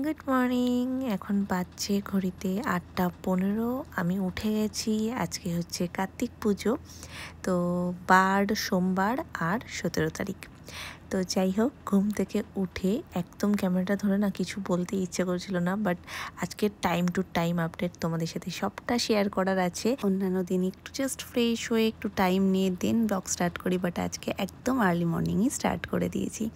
Good morning. এখন বাজছে ঘড়িতে ৮টা ১৫। আমি উঠে গেছি। আজকে হচ্ছে কার্তিক পুজো, তো বার সোমবার আর ১৭ তারিখ। তো যাই হোক, ঘুম থেকে উঠে একদম ক্যামেরাটা ধরে না কিছু বলতে ইচ্ছে করছিল না, বাট আজকে টাইম টু টাইম আপডেট তোমাদের সাথে সবটা শেয়ার করার আছে। অন্যান্য দিন একটু জাস্ট ফ্রেশ হয়ে একটু টাইম নিয়ে দেন ব্লগ স্টার্ট করি, বাট আজকে একদম আর্লি মর্নিংই স্টার্ট করে দিয়েছি।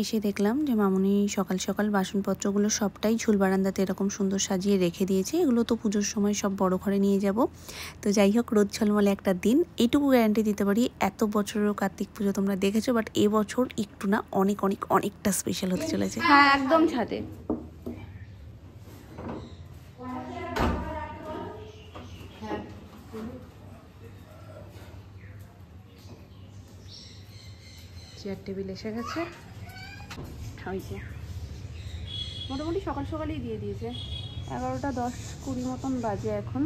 এসে দেখলাম যে মামুনি সকাল সকাল বাসনপত্রগুলো সবটাই ঝুল বারান্দাতে এরকম সুন্দর সাজিয়ে রেখে দিয়েছে। এগুলো তো পুজোর সময় সব বড় ঘরে নিয়ে যাব। তো যাই হোক, রোদ ঝলমলে একটা দিন, এইটুকু গ্যারান্টি দিতে পারি। এত বছরেরও কার্তিক পুজো তোমরা দেখেছো, বাট এবছর একটু না অনেক অনেক অনেকটা স্পেশাল হতে চলেছে। হ্যাঁ, একদম ছাদে। চেয়ার টেবিল এসে গেছে, মোটামুটি সকাল সকালেই দিয়ে দিয়েছে। 11টা 10-20 মতন বাজে এখন।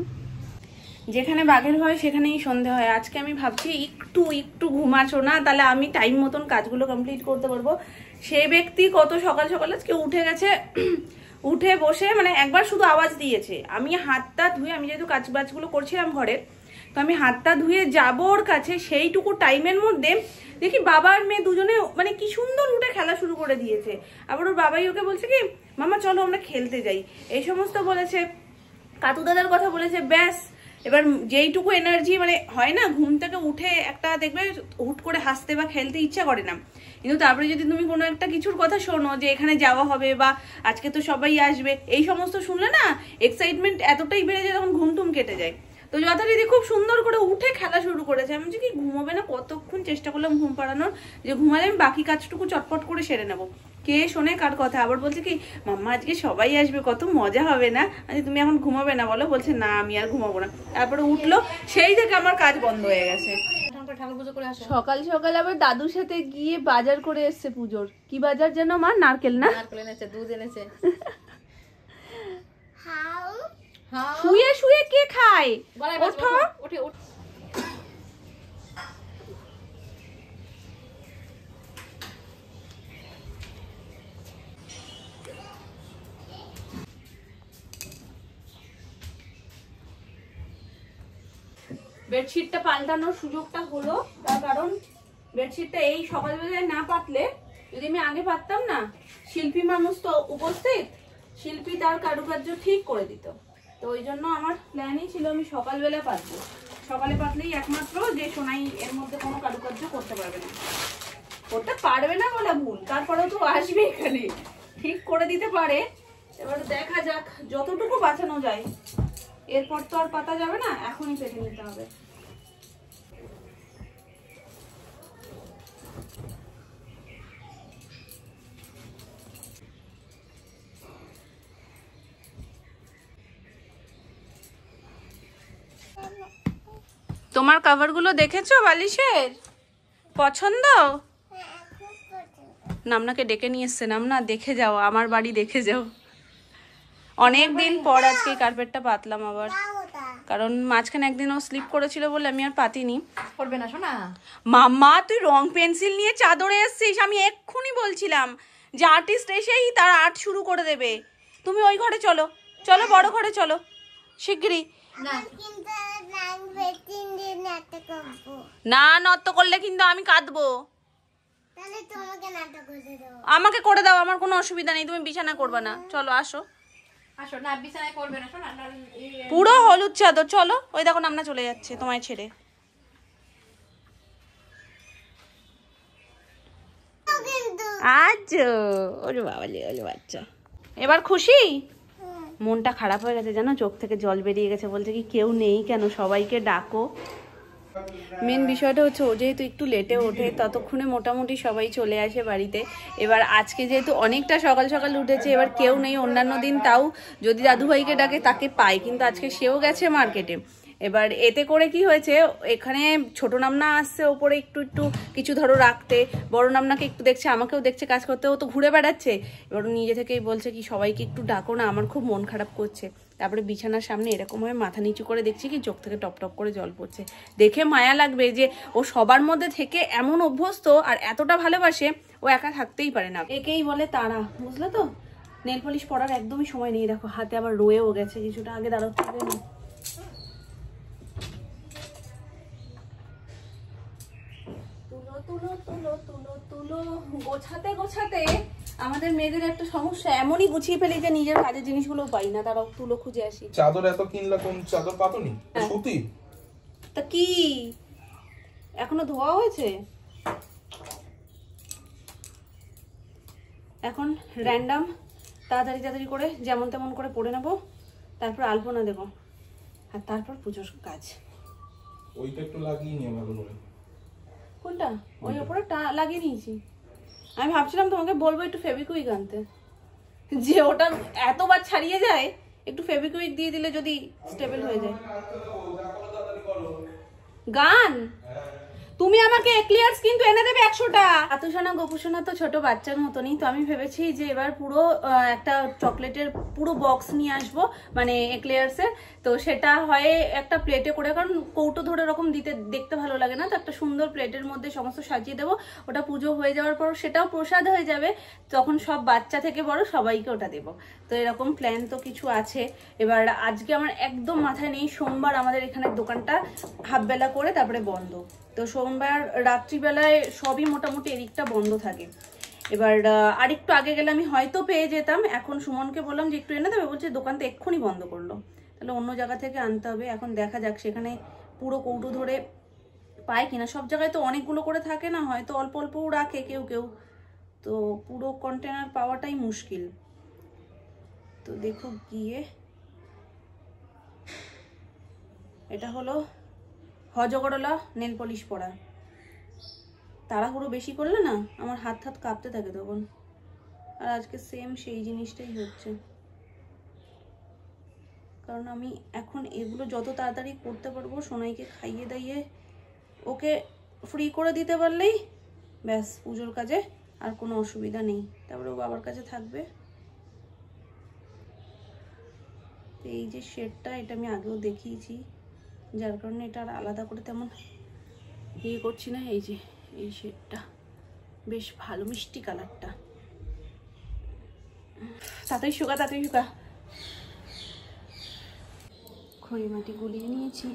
যেখানে বাঘের হয় সেখানেই সন্ধে হয়। আজকে আমি ভাবছি একটু ঘুমাছো না, তাহলে আমি টাইম মতন কাজগুলো কমপ্লিট করতে পারবো। সে ব্যক্তি কত সকাল সকাল আজকে উঠে গেছে, উঠে বসে মানে একবার শুধু আওয়াজ দিয়েছে। আমি হাতটা ধুয়ে, আমি যেহেতু কাজ বাজগুলো করছিলাম ঘরের, তো আমি হাতটা ধুয়ে যাবো ওর কাছে, সেইটুকু টাইমের মধ্যে দেখি বাবার মেয়ে দুজনে মানে কি সুন্দর উঠে খেলা শুরু করে দিয়েছে। আবার ওর বাবাই ওকে বলছে কি, মামা চলো আমরা খেলতে যাই, এই সমস্ত বলেছে। কাতু দাদার কথা বলেছে, ব্যাস। এবার যেইটুকু এনার্জি মানে হয় না, ঘুম থেকে উঠে একটা দেখবে হুট করে হাসতে বা খেলতে ইচ্ছা করে না, কিন্তু তারপরে যদি তুমি কোনো একটা কিছুর কথা শোনো যে এখানে যাওয়া হবে বা আজকে তো সবাই আসবে, এই সমস্ত শুনলে না এক্সাইটমেন্ট এতটাই বেড়ে যায়, তখন ঘুম টুম কেটে যায়। তো যথারীতি খুব সুন্দর করে উঠে খেলা শুরু করেছে। আমি কি ঘুমাবে না, কতক্ষণ চেষ্টা করলাম ঘুম পাড়ানোর, যে ঘুমালে আমি বাকি কাজটুকু চটপট করে সেরে নেবো। কে শোনে কার কথা। আবার বলছে কি, মাম্মা আজকে সবাই আসবে, কত মজা হবে না, আচ্ছা তুমি এখন ঘুমাবে না বলো? বলছে না আমি আর ঘুমাবো না। তারপরে উঠলো, সেই থেকে আমার কাজ বন্ধ হয়ে গেছে। সকাল সকাল আবার দাদুর সাথে গিয়ে বাজার করে এসছে পুজোর। কি বাজার যেন মা? নারকেল না, নারকেল এনেছে, দুধ এনেছে। শুয়ে শুয়ে কে খায়? ওঠো, উঠে উঠ। বেডশিটটা পাল্টানোর সুযোগটা হলো, তার কারণ বেডশিটটা এই সকালবেলায় না পাতলে, যদি আমি আগে পাততাম না, শিল্পী মানুষ তো উপস্থিত, শিল্পী তার কারুকার্য ঠিক করে দিত। তো ওই জন্য আমার প্ল্যানই ছিল আমি সকালবেলা পাতবো। সকালে পাতলেই একমাত্র যে সোনাই এর মধ্যে কোনো কারুকার্য করতে পারবে না। করতে পারবে না বলে ভুল, তারপরেও তো আসবে এখানে, ঠিক করে দিতে পারে। এবার দেখা যাক যতটুকু বাঁচানো যায়। এরপর তো আর পাতা যাবে না, এখনই পেতে নিতে হবে। তোমার কভার গুলো দেখেছো বালিশের? পছন্দ? নামনাকে ডেকে নিয়ে এসছে, নামনা দেখে যাও, আমার বাড়ি দেখে যাও। অনেকদিন পর আজকে কার্পেটটা পাতলাম আবার, কারণ মাঝখানে একদিন ও স্লিপ করেছিল বলে আমি আর পাতিনি। করবে না শোনা? মাম্মা তুই রং পেন্সিল নিয়ে চাদরে এসছিস, আমি এক্ষুনি বলছিলাম যে আর্টিস্ট এসেই তার আর্ট শুরু করে দেবে। তুমি ওই ঘরে চলো, চলো বড় ঘরে চলো শিগগিরই। না নৃত্য করলে কিন্তু আমি কাঁদবো। আমাকে করে দাও, আমার কোনো অসুবিধা নেই, তুমি বিছানা করবে না। চলো আসো, আসো না, বিছানায় করবে না শোনা, পুরো হলুদ চাদর। চলো, ওই দেখো নামনা চলে যাচ্ছে তোমায় ছেড়ে। আজ ওরে বাবা, ওরে বাচ্চা, এবার খুশি? মনটা খারাপ হয়ে গেছে জানো, চোখ থেকে জল বেরিয়ে গেছে। বলছে কি কেউ নেই কেন, সবাইকে ডাকো। মেন বিষয়টা হচ্ছে ও যেহেতু একটু লেটে ওঠে, ততক্ষণে মোটামুটি সবাই চলে আসে বাড়িতে। এবার আজকে যেহেতু অনেকটা সকাল সকাল উঠেছে, এবার কেউ নেই। অন্যান্য দিন তাও যদি দাদুভাইকে ডাকে তাকে পায়, কিন্তু আজকে সেও গেছে মার্কেটে। এবার এতে করে কি হয়েছে, এখানে ছোট নামনা আসছে ওপরে একটু একটু কিছু ধরো রাখতে, বড় নামনাকে একটু দেখছে, আমাকেও দেখছে কাজ করতে, ও তো ঘুরে বেড়াচ্ছে। এবার নিজে থেকেই বলছে কি সবাইকে একটু ডাকো না, আমার খুব মন খারাপ করছে। তারপরে বিছানার সামনে এরকম হয়ে মাথা নিচু করে দেখছি কি চোখ থেকে টপ টপ করে জল পড়ছে। দেখে মায়া লাগবে যে ও সবার মধ্যে থেকে এমন অভ্যস্ত আর এতটা ভালোবাসে, ও একা থাকতেই পারে না। একেই বলে তারা, বুঝলে তো? নেল পলিশ পরার একদমই সময় নেই, দেখো হাতে আবার রয়েও গেছে কিছুটা, আগে দাঁড়াতে হবে না। তুলো তুলো তুলো তুলো তুলো, গোছাতে গোছাতে আমাদের মেয়েদের একটা সমস্যা, এমনই গুছিয়ে ফেলি যে নিজের কাজের জিনিসগুলো পাই না, তারাও তুলো খুঁজে আসি। চাদর এত কিনলা, কোন চাদর পাতনি? সুতি। তা কি এখনো ধোয়া হয়েছে? এখন র্যান্ডাম তাড়াতাড়ি তাড়াতাড়ি করে যেমন তেমন করে পরে নেবো, তারপর আলপনা দেব, আর তারপর পুজোর কাজ। ওইটা একটু লাগিয়ে নিয়ে ভালো করে। কোনটা? ওই উপরে লাগিয়ে নিয়েছি। আমি ভাবছিলাম তোমাকে বলবো একটু ফেভিকুইক আনতে, যে ওটা এতবার ছাড়িয়ে যায়, একটু ফেভিকুইক দিয়ে দিলে যদি স্টেবল হয়ে যায়। গান তুমি আমাকে এক্লিয়ার্স কিন্তু এনে দেবে 100টা। আতুসোনা গোপুসোনা তো ছোট বাচ্চার মতনই, তো আমি ভেবেছি যে এবার পুরো একটা চকলেটের পুরো বক্স নিয়ে আসবো, মানে এক্লিয়ার্সের। তো সেটা হয় একটা প্লেটে করে, কারণ কৌটো ধরে এরকম দিতে দেখতে ভালো লাগে না, তো একটা সুন্দর প্লেটের মধ্যে সমস্ত সাজিয়ে দেবো। ওটা পুজো হয়ে যাওয়ার পর সেটাও প্রসাদ হয়ে যাবে, তখন সব বাচ্চা থেকে বড় সবাইকে ওটা দেবো। তো এরকম প্ল্যান তো কিছু আছে। এবার আজকে আমার একদম মাথায় নেই, সোমবার আমাদের এখানে দোকানটা হাফবেলা করে তারপরে বন্ধ, তো সোমবার রাত্রিবেলায় সবই মোটামুটি এদিকটা বন্ধ থাকে। এবার আরেকটু আগে গেলে আমি হয়তো পেয়ে যেতাম, এখন সুমনকে বললাম যে একটু এনে দেবে, বলছে দোকান তো এক্ষুনি বন্ধ করলো, তাহলে অন্য জায়গা থেকে আনতে হবে। এখন দেখা যাক সেখানে পুরো কৌটো ধরে পায় কিনা, সব জায়গায় তো অনেকগুলো করে থাকে না, হয়তো অল্প অল্পও রাখে কেউ কেউ, তো পুরো কন্টেনার পাওয়াটাই মুশকিল। তো দেখো গিয়ে, এটা হলো হজগড়লা নেল পলিশ পরা। তাড়াহুড়ো বেশি করলে না আমার হাত কাঁপতে থাকে তখন, আর আজকে সেম সেই জিনিসটাই হচ্ছে, কারণ আমি এখন এগুলো যত তাড়াতাড়ি করতে পারবো, সোনাইকে খাইয়ে দাইয়ে ওকে ফ্রি করে দিতে পারলেই ব্যাস, পুজোর কাজে আর কোনো অসুবিধা নেই। তারপরে ও বাবার কাছে থাকবে। এই যে শেডটা, এটা আমি আগেও দেখিয়েছি, যার কারণে এটা আর আলাদা করে তেমন ইয়ে করছি না। এই যে এই শেডটা বেশ ভালো, মিষ্টি কালারটা। তাড়াতাড়ি শুকা, তাড়াতাড়ি শুকা। খড়ি মাটি গুলিয়ে নিয়েছি।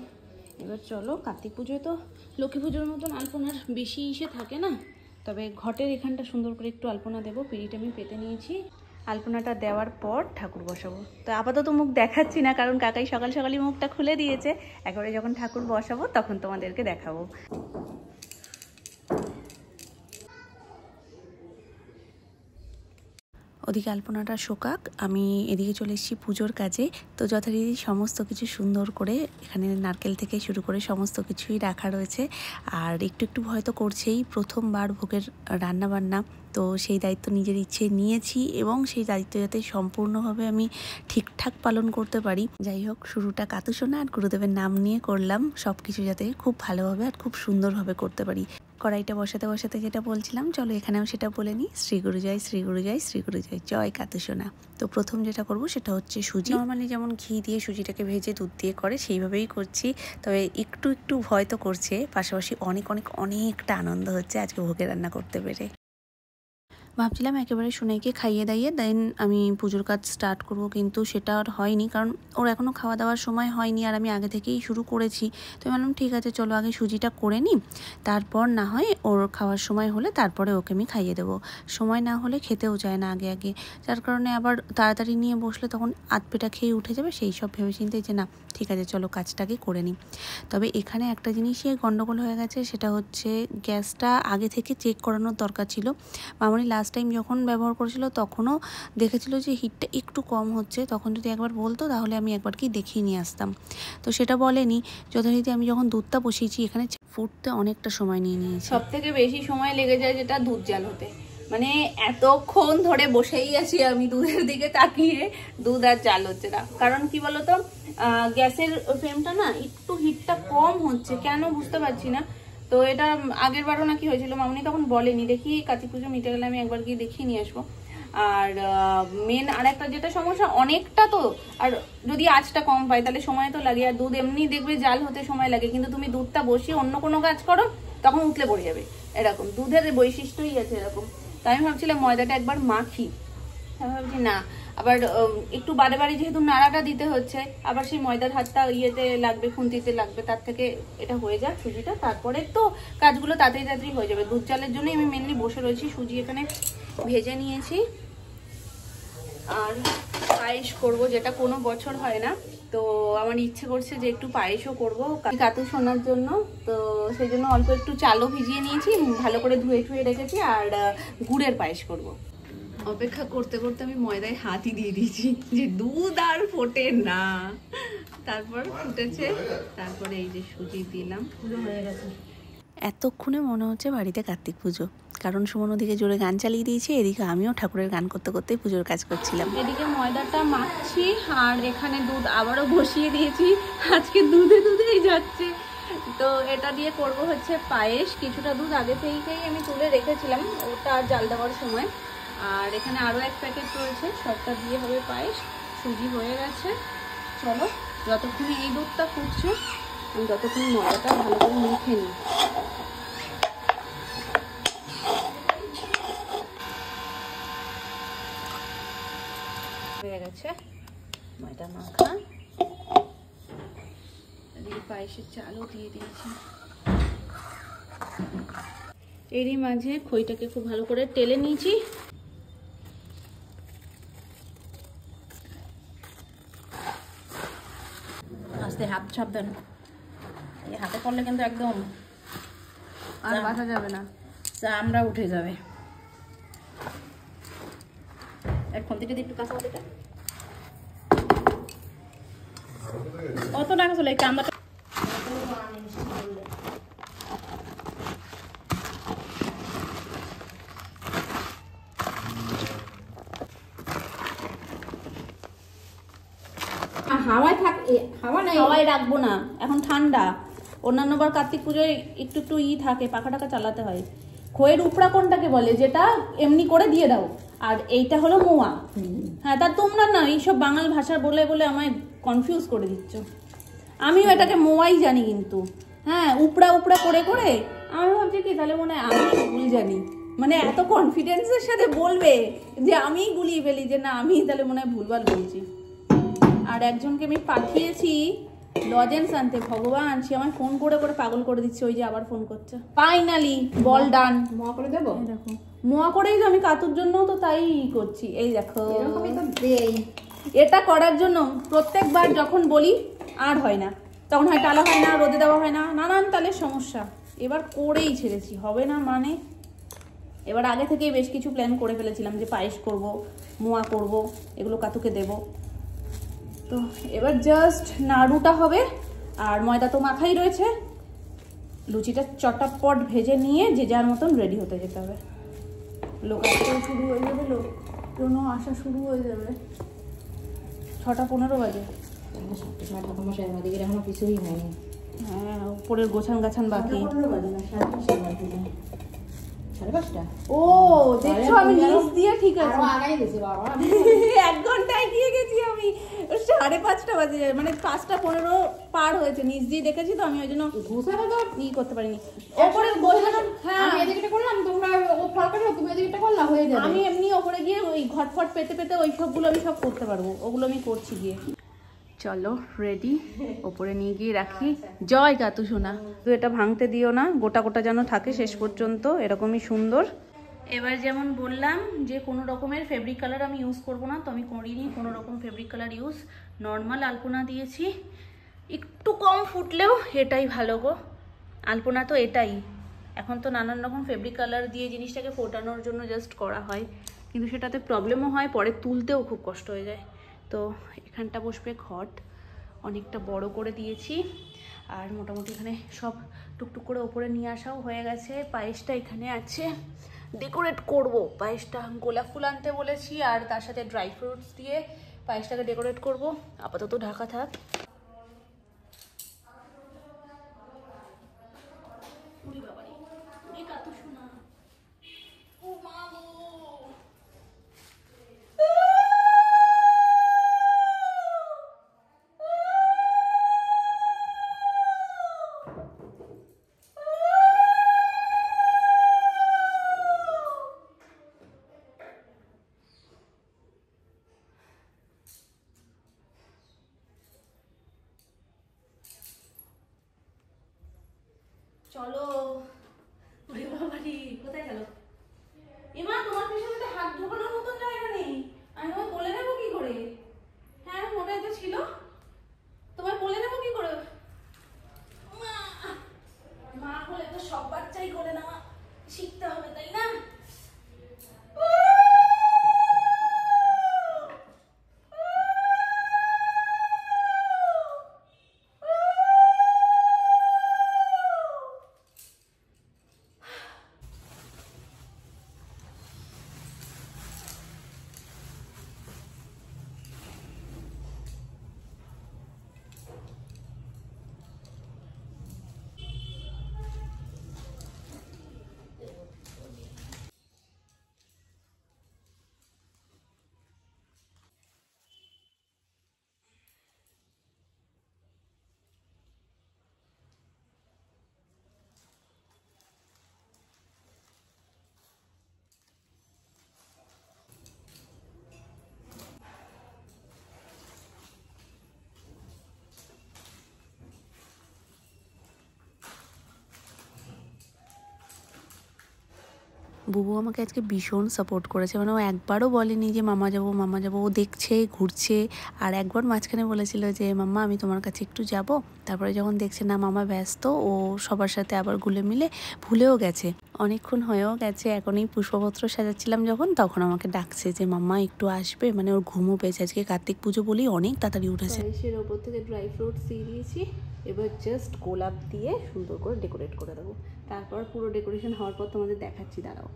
এবার চলো, কার্তিক পুজোয় তো লক্ষ্মী পুজোর মতন আলপনার বেশি ইসে থাকে না, তবে ঘটের এখানটা সুন্দর করে একটু আলপনা দেবো। পিড়িটা আমি পেতে নিয়েছি, আলপনাটা দেওয়ার পর ঠাকুর বসাবো। তো আপাতত মুখ দেখাচ্ছি না, কারণ কাকাই সকাল সকালই মুখটা খুলে দিয়েছে, একেবারে যখন ঠাকুর বসাবো তখন তোমাদেরকে দেখাবো। ওদিকে আলপনাটা শোকাক, আমি এদিকে চলে এসেছি পুজোর কাজে। তো যথারীতি সমস্ত কিছু সুন্দর করে এখানে নারকেল থেকে শুরু করে সমস্ত কিছুই রাখা রয়েছে। আর একটু একটু ভয় তো করছেই, প্রথমবার ভোগের রান্নাবান্না, তো সেই দায়িত্ব নিজের ইচ্ছে নিয়েছি এবং সেই দায়িত্ব যাতে সম্পূর্ণভাবে আমি ঠিকঠাক পালন করতে পারি। যাই হোক, শুরুটা কাতুসোনা আর গুরুদেবের নাম নিয়ে করলাম, সব কিছু যাতে খুব ভালোভাবে আর খুব সুন্দরভাবে করতে পারি। কড়াইটা বসাতে বসাতে যেটা বলছিলাম, চলো এখানেও সেটা বলে নিই। শ্রী গুরু জয়, শ্রী গুরু জয়, শ্রী গুরু জয়, জয় কাতুসোনা। তো প্রথম যেটা করব সেটা হচ্ছে সুজি। নর্মালি যেমন ঘি দিয়ে সুজিটাকে ভেজে দুধ দিয়ে করে সেইভাবেই করছি, তবে একটু একটু ভয় তো করছে, পাশাপাশি অনেক অনেক অনেকটা আনন্দ হচ্ছে আজকে ভোগে রান্না করতে পেরে। ভাবছিলাম একেবারে সোনাইকে খাইয়ে দাইয়ে দেন আমি পুজোর কাজ স্টার্ট করব, কিন্তু সেটা আর হয়নি, কারণ ওর এখনও খাওয়া দাওয়ার সময় হয়নি আর আমি আগে থেকেই শুরু করেছি। তো আমি বললাম ঠিক আছে চলো আগে সুজিটা করে নিই, তারপর না হয় ওর খাওয়ার সময় হলে তারপরে ওকে আমি খাইয়ে দেবো। সময় না হলে খেতেও চায় না আগে আগে, যার কারণে আবার তাড়াতাড়ি নিয়ে বসলে তখন আধপেটা খেয়ে উঠে যাবে, সেই সব ভেবে চিন্তে যে না ঠিক আছে চলো কাজটাকে করে নিই। তবে এখানে একটা জিনিসই গন্ডগোল হয়ে গেছে, সেটা হচ্ছে গ্যাসটা আগে থেকে চেক করানোর দরকার ছিল। মামনি লাস্ট টাইম যখন ব্যবহার করেছিল তখনও দেখেছিল যে হিটটা একটু কম হচ্ছে, তখন যদি একবার বলতো তাহলে আমি একবার কি দেখিয়ে নিয়ে আসতাম, তো সেটা বলেনি। যথারীতি আমি যখন দুধটা বসিয়েছি, এখানে ফুটতে অনেকটা সময় নিয়ে নিয়েছি। সব থেকে বেশি সময় লেগে যায় যেটা দুধ জাল হতে, মানে এতক্ষণ ধরে বসেই আছি আমি দুধের দিকে তাকিয়ে, দুধ আর জাল হচ্ছে না। কারণ কি বলতো, গ্যাসের ফ্লেমটা না একটু হিটটা কম হচ্ছে, কেন বুঝতে পারছি না। তো এটা আগের বারও নাকি হয়েছিল, মামনি তখন বলেনি, দেখি কার্তিক পুজো মিটে গেলে আমি একবার গিয়ে দেখিয়ে নিয়ে আসবো। আর মেন আর একটা যেটা সমস্যা, অনেকটা তো, আর যদি আঁচটা কম পাই তাহলে সময় তো লাগে, আর দুধ এমনি দেখবে জাল হতে সময় লাগে, কিন্তু তুমি দুধটা বসিয়ে অন্য কোনো কাজ করো তখন উতলে পড়ে যাবে, এরকম দুধের বৈশিষ্ট্যই আছে এরকম। তাই আমি ভাবছিলাম ময়দাটা একবার মাখি, ভাবছি না, আবার একটু বারে বারে যেহেতু নাড়াটা দিতে হচ্ছে, আবার সেই ময়দার হাতটা ইয়েতে লাগবে, খুন্তিতে লাগবে, তার থেকে এটা হয়ে যাক সুজিটা, তারপরে তো কাজগুলো তাড়াতাড়ি তাড়াতাড়ি হয়ে যাবে। দুধ চালের জন্যই আমি মেনলি বসে রয়েছি। সুজি এখানে ভেজে নিয়েছি, আর পায়েস করব, যেটা কোনো বছর হয় না। তো আমার ইচ্ছে করছে যে একটু পায়েসও করবো কাতু সোনার জন্য। তো সেই জন্য অল্প একটু চালও ভিজিয়ে নিয়েছি, ভালো করে ধুয়ে ঠুয়ে রেখেছি, আর গুড়ের পায়েস করব। অপেক্ষা করতে করতে আমি ময়দায় হাতই দিয়ে দিয়েছি যে দুধ আর ফোটে না। তারপর ফুটেছে, তারপরে এই যে সুজি দিলাম, পুরো হয়ে গেছে। এতক্ষণে মনে হচ্ছে বাড়িতে কার্তিক পুজো, কারণ সুমন ওদিকে জোরে গান চালিয়ে দিয়েছে, এদিকে আমিও ঠাকুরের গান করতে করতে পুজোর কাজ করছিলাম। এদিকে ময়দাটা মাখছি, আর এখানে দুধ আবারও বসিয়ে দিয়েছি, আজকে দুধে দুধেই যাচ্ছে। তো এটা দিয়ে করব হচ্ছে পায়েস। কিছুটা দুধ আগে থেকেই আমি তুলে রেখেছিলাম, ওটা জাল দেওয়ার সময়। আর এখানে আরও এক প্যাকেট রয়েছে, সবটা দিয়ে হবে পায়েস। সুজি হয়ে গেছে, চলো যতক্ষণে এই দুধটা ফুটছে আমি ততক্ষণ ময়দাটা ভালো করে মেখে নিই। হয়ে গেছে ময়দা মাখা, এদিকে পায়েসের চালও দিয়ে দিয়েছি। এরই মাঝে খইটাকে খুব ভালো করে টেলে নিয়েছি। আস্তে হাত সাবধান, এই হাতে পড়লে কিন্তু একদম আর বাঁচা যাবে না, চামড়া উঠে যাবে। এখন থেকে একটু কাঁচা হতে কত টাকা চলে এই চামড়াটা। হাওয়ায় থাক, হাওয়া নেই, হাওয়ায় রাখবো না, এখন ঠান্ডা। অন্যান্য বার কার্তিক পুজোয় একটু একটু থাকে, পাখা টাকা চালাতে হয়। খইয়ের উপড়া কোনটাকে বলে, যেটা এমনি করে দিয়ে দাও, আর এইটা হলো মোয়া। হ্যাঁ, তা তোমরা না এইসব বাঙাল ভাষা বলে বলে আমায় কনফিউজ করে দিচ্ছ। আমিও এটাকে মোয়াই জানি, কিন্তু হ্যাঁ উপড়া উপড়া করে করে আমি ভাবছি কি তাহলে মনে হয় আমি ভুল জানি, মানে এত কনফিডেন্সের সাথে বলবে যে আমি গুলিয়ে ফেলি যে না আমি তাহলে মনে হয় ভুলভাল বলছি। আর একজনকে আমি পাঠিয়েছি লজেন্স আনতে, ভগবান সে আমায় ফোন করে করে পাগল করে দিচ্ছে, ওই যে আবার ফোন করছে। ফাইনালি বল ডান। মোয়া করে দেবো, দেখো মোয়া করেই তো আমি কাতুর জন্য তো তাই করছি। এই দেখো এরকমই তো দেই। এটা করার জন্য প্রত্যেকবার যখন বলি আর হয় না, তখন হয় টালা হয় না, রোদে দেওয়া হয় না, নানান তালের সমস্যা। এবার করেই ছেড়েছি, হবে না মানে। এবার আগে থেকেই বেশ কিছু প্ল্যান করে ফেলেছিলাম যে পায়েস করব, মোয়া করব, এগুলো কাতুকে দেব। তো এবার জাস্ট নাড়ুটা হবে, আর ময়দা তো মাখাই রয়েছে। লুচিটা চটাপট ভেজে নিয়ে যে যার মতন রেডি হতে যেতে হবে। লোক আসতেও শুরু হয়ে যাবে, লোক কোনো আসা শুরু হয়ে যাবে। 6:15 বাজে। এখনো কিছুই হয়নি। হ্যাঁ, উপরের গোছান গাছান বাকি। 5:30। ও দেখছো আমি নিচ দিয়ে ঠিক আছে আগাই গেছে বাবা। 1 ঘন্টায় গিয়ে গেছি আমি। 5:30 বাজে, মানে 5:15 পার হয়েছে। নিচ দিয়ে দেখেছি তো, আমি ওই জন্য ঘুষাবে তো করতে পারিনি। ওপরে গোছানো, হ্যাঁ আমি এদিকটা করলাম, তোমরা ও ফল কাটো, তুমি এদিকটা করলা, হয়ে যাবে। আমি এমনি ওপরে গিয়ে ওই ঘটফট পেতে পেতে ওই সবগুলো আমি সব করতে পারবো, ওগুলো আমি করছি গিয়ে। চলো রেডি, ওপরে নিয়ে গিয়ে রাখি। জয় কাতু সোনা, তো এটা ভাঙতে দিও না, গোটা গোটা যেন থাকে শেষ পর্যন্ত, এরকমই সুন্দর। এবার যেমন বললাম যে কোনো রকমের ফেব্রিক কালার আমি ইউজ করব না, তো আমি করিনি কোনো রকম ফেব্রিক কালার ইউজ। নর্মাল আলপনা দিয়েছি, একটু কম ফুটলেও এটাই ভালো গো। আলপনা তো এটাই, এখন তো নানান রকম ফেব্রিক কালার দিয়ে জিনিসটাকে ফোটানোর জন্য জাস্ট করা হয়, কিন্তু সেটাতে প্রবলেমও হয়, পরে তুলতেও খুব কষ্ট হয়ে যায়। তো এখানটা বসবে ঘট, অনেকটা বড় করে দিয়েছি। আর মোটামুটি এখানে সব টুকটুক করে ওপরে নিয়ে আসাও হয়ে গেছে। পায়েসটা এখানে আছে, ডেকোরেট করব। পায়েসটা গোলাপ ফুল আনতে বলেছি, আর তার সাথে ড্রাই ফ্রুটস দিয়ে পায়েসটাকে ডেকোরেট করব। আপাতত ঢাকা থাক। চলো। ওরে বাবারি, কোথায় গেল? এমা তোমার পেছনে তো হাত ঢোকানোর মতন জায়গা নেই, আমি তোমায় বলে নেবো কি করে? হ্যাঁ ওটাই তো ছিল, তোমায় বলে নেবো কি করে? মা বলে তো সব বাচ্চাই করে নেওয়া শিখতে হবে, তাই না? বুবু আমাকে আজকে ভীষণ সাপোর্ট করেছে, মানে ও একবারও বলেনি যে মামা যাবো মামা যাবো। ও দেখছে, ঘুরছে। আর একবার মাঝখানে বলেছিল যে মাম্মা আমি তোমার কাছে একটু যাব। তারপরে যখন দেখছে না মামা ব্যস্ত, ও সবার সাথে আবার গুলে মিলে ভুলেও গেছে। অনেকক্ষণ হয়েও গেছে, এখন এই পুষ্পপত্র সাজাচ্ছিলাম যখন, তখন আমাকে ডাকছে যে মাম্মা একটু আসবে, মানে ওর ঘুমও পেয়েছে। আজকে কার্তিক পুজো বলেই অনেক তাড়াতাড়ি উঠেছে। পায়েসের ওপর থেকে ড্রাই ফ্রুটস দিয়ে দিয়েছি, এবার জাস্ট গোলাপ দিয়ে সুন্দর করে ডেকোরেট করে দেবো। তারপর পুরো ডেকোরেশন হওয়ার পর তোমাদের দেখাচ্ছি, দাঁড়াও।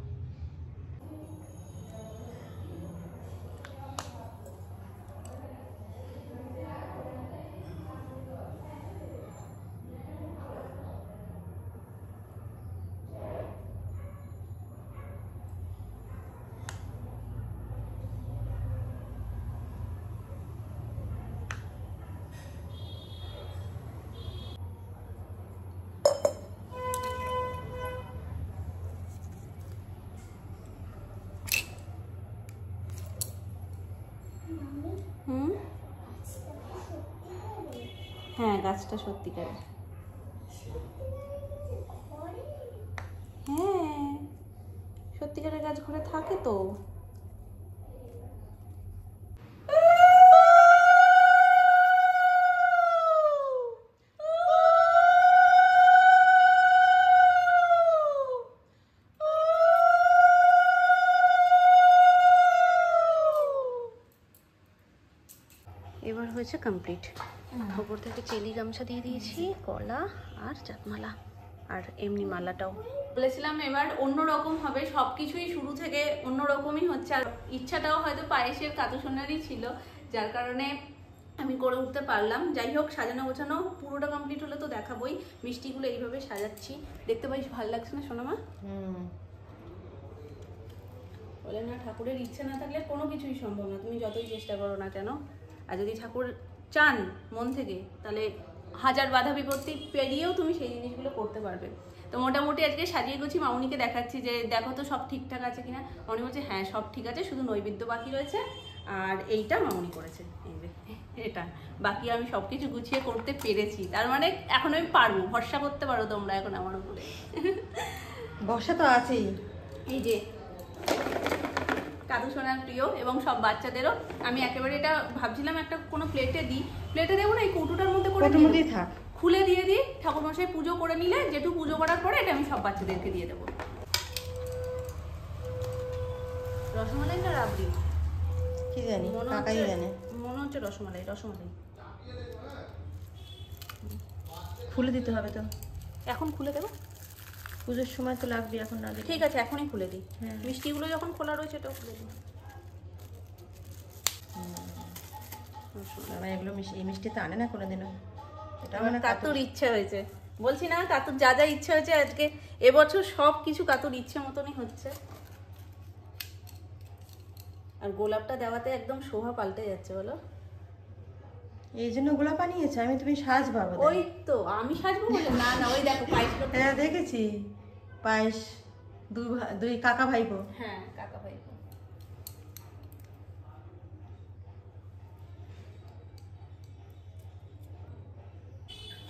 হ্যাঁ গাছটা সত্যিকারের, হ্যাঁ সত্যিকারের গাছ ঘরে থাকে তো। এবার হয়েছে কমপ্লিট। ওপর থেকে চেলি গামছা দিয়ে দিয়েছি, কলা আর চাঁদমালা, আর এমনি মালাটাও। বলেছিলাম এবার অন্যরকম হবে, সব কিছুই শুরু থেকে অন্যরকমই হচ্ছে। আর ইচ্ছাটাও হয়তো পায়েসের কাতুসোনারই ছিল, যার কারণে আমি করে উঠতে পারলাম। যাই হোক, সাজানো গোছানো পুরোটা কমপ্লিট হলে তো দেখাবোই। মিষ্টিগুলো এইভাবে সাজাচ্ছি, দেখতে বেশ ভালো লাগছে না সোনামা? বলে না, ঠাকুরের ইচ্ছা না থাকলে কোনো কিছুই সম্ভব না, তুমি যতই চেষ্টা করো না কেন। আর যদি ঠাকুর চান মন থেকে, তাহলে হাজার বাধা বিপত্তি পেরিয়েও তুমি সেই জিনিসগুলো করতে পারবে। তো মোটামুটি আজকে সাজিয়ে গুছিয়ে মামুনিকে দেখাচ্ছি যে দেখো তো সব ঠিকঠাক আছে কিনা। মামুনি বলছে হ্যাঁ সব ঠিক আছে, শুধু নৈবেদ্য বাকি রয়েছে। আর এইটা মামুনি করেছে, এই যে এটা বাকি। আমি সব কিছু গুছিয়ে করতে পেরেছি, তার মানে এখন আমি পারবো, ভরসা করতে পারো তোমরা এখন আমার উপরে। বর্ষা তো আছেই। এই যে কাদু সোনার প্রিয়, এবং সব বাচ্চাদেরও। আমি একেবারে এটা ভাবছিলাম একটা কোনো প্লেটে দিই, প্লেটে দেবো না, এই কৌটোটার মধ্যে করে থাক, খুলে দিয়ে দিই। ঠাকুরমশাই পুজো করে নিলে, যেটু পুজো করার পরে এটা আমি সব বাচ্চাদেরকে দিয়ে দেবো। রসমালাই না রাবড়ি কি জানি, কাকাই জানে। মনে হচ্ছে রসমালাই। রসমালাই খুলে দিতে হবে তো, এখন খুলে দেবো, পুজোর সময় তো লাগবে, এখন না দিলে। ঠিক আছে এখনই খুলে দিই। হ্যাঁ। মিষ্টিগুলো যখন খোলা রয়েছে এটাও খুলে দিই। এগুলো এই মিষ্টি তো আনে না কোনোদিনও। এটা আমার কাতুর ইচ্ছা হয়েছে, বলছি না কাতুর যা যা ইচ্ছা হয়েছে আজকে এবছর সব কিছু কাতুর ইচ্ছে মতনই হচ্ছে। আর গোলাপটা দেওয়াতে একদম শোভা পাল্টে যাচ্ছে, বলো। এই জন্য গোলাপ বানিয়েছে, আমি তুমি সাজ পাবো। ওই তো আমি সাজবো বলে না, না ওই দেখো পায়েস। হ্যাঁ দেখেছি, পায়েস দুই কাকা ভাইপো। হ্যাঁ কাকা ভাইপো।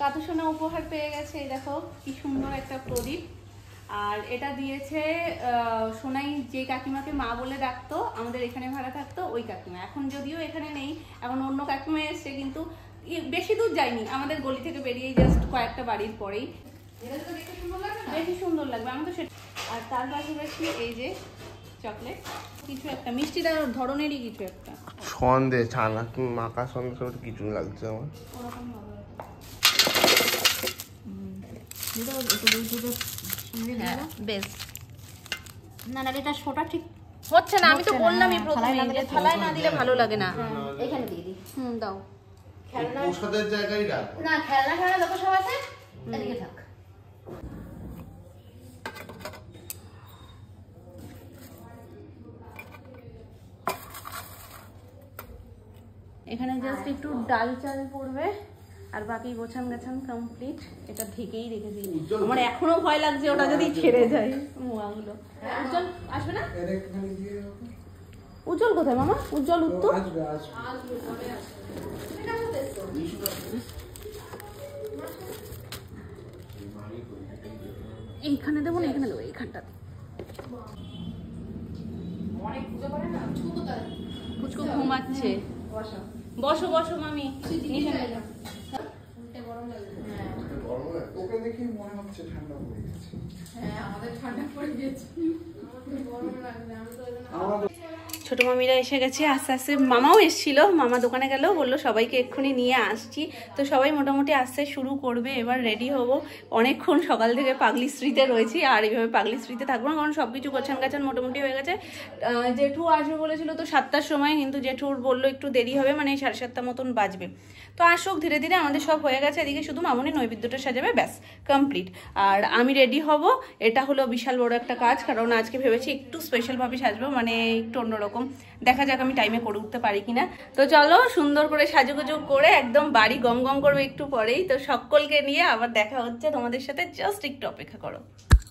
কাতুসোনা উপহার পেয়ে গেছে, এই দেখো কি সুন্দর একটা প্রদীপ। আর এটা দিয়েছে সোনাই, যে কাকিমাকে মা বলে ডাকতো, আমাদের এখানে ভাড়া থাকতো ওই কাকিমা। এখন যদিও এখানে নেই, এখন অন্য কাকিমা এসছে, কিন্তু বেশি দূর যায়নি, আমাদের গলি থেকে বেরিয়েই জাস্ট কয়েকটা বাড়ির পরেই। বেশি সুন্দর লাগবে আমি তো সেটা। আর তার পাশাপাশি এই যে চকলেট, কিছু একটা মিষ্টিটার ধরনেরই কিছু একটা সন্দেশ, ছানা মাখা সন্দেশ কিছু লাগছে আমার। ওরকম হবে। হ্যাঁ বেশ। না না এটা ছোটা ঠিক হচ্ছে না, আমি তো বললামই প্রথমে যে থালায় না দিলে ভালো লাগে না। এখানে দিয়ে দিই। দাও। প্রসাদের জায়গায় রাখো না খেলনা খেলনা যত সব আছে এদিকে থাক। এখানে জাস্ট একটু ডাল চাল পড়বে, আর বাকি গোছান গাছান কমপ্লিট। এটা ঢেকেই রেখেছি, আমার এখনো ভয় লাগছে ওটা যদি ছেড়ে যায় মোয়াগুলো। উজ্জ্বল আসবে না? উজ্জ্বল কোথায় মামা? উজ্জ্বল উত্তর এইখানে দেবো না, এখানে দেবো, এইখানটাতে। পুচকু ঘুমাচ্ছে। বসো বসো মামি। ওকে দেখি মনে হচ্ছে ঠান্ডা পড়ে গেছে। হ্যাঁ আমাদের ঠান্ডা পড়ে গেছে। গরম লাগবে, আমি তো ছোট মামিরা এসে গেছে আস্তে আস্তে। মামাও এসেছিল, মামা দোকানে গেল, বললো সবাইকে এক্ষুনি নিয়ে আসছি। তো সবাই মোটামুটি আসতে শুরু করবে, এবার রেডি হব। অনেকক্ষণ সকাল থেকে পাগলি স্ত্রীতে রয়েছি, আর এইভাবে পাগলি স্ত্রীতে থাকবো না, কারণ সব কিছু গোছান গাছান মোটামুটি হয়ে গেছে। জেঠু আসবে বলেছিল তো 7টার সময়, কিন্তু জেঠুর বললো একটু দেরি হবে, মানে 7:30 মতন বাজবে। তো আসুক ধীরে ধীরে, আমাদের সব হয়ে গেছে। এদিকে শুধু মামুনি নৈবেদ্যটা সাজাবে, ব্যাস কমপ্লিট। আর আমি রেডি হব। এটা হলো বিশাল বড় একটা কাজ, কারণ আজকে ভেবেছি একটু স্পেশালভাবে সাজবো, মানে একটু অন্যরকম। দেখা যাক আমি টাইমে করে উঠতে পারি কিনা। তো চলো সুন্দর করে সাজুগুজু করে একদম বাড়ি গম গম করবে একটু পরেই। তো সকলকে নিয়ে আবার দেখা হচ্ছে তোমাদের সাথে, জাস্ট একটু অপেক্ষা করো।